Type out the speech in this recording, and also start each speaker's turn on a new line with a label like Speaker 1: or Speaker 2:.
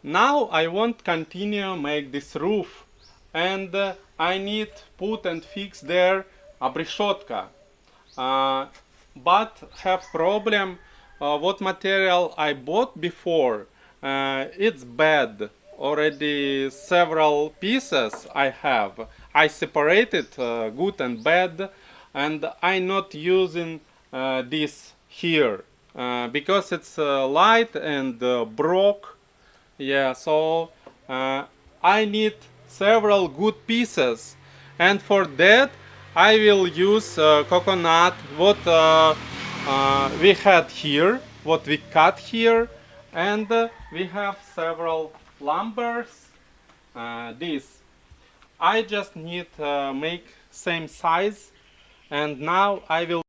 Speaker 1: Now I want continue make this roof, and I need put and fix there обрешетка. But have problem what material I bought before. It's bad. Already several pieces I have. I separated good and bad, and I not using this here because it's light and broke. Yeah, so I need several good pieces, and for that I will use coconut what we had here, what we cut here, and we have several lumbers. This I just need make same size, and now I will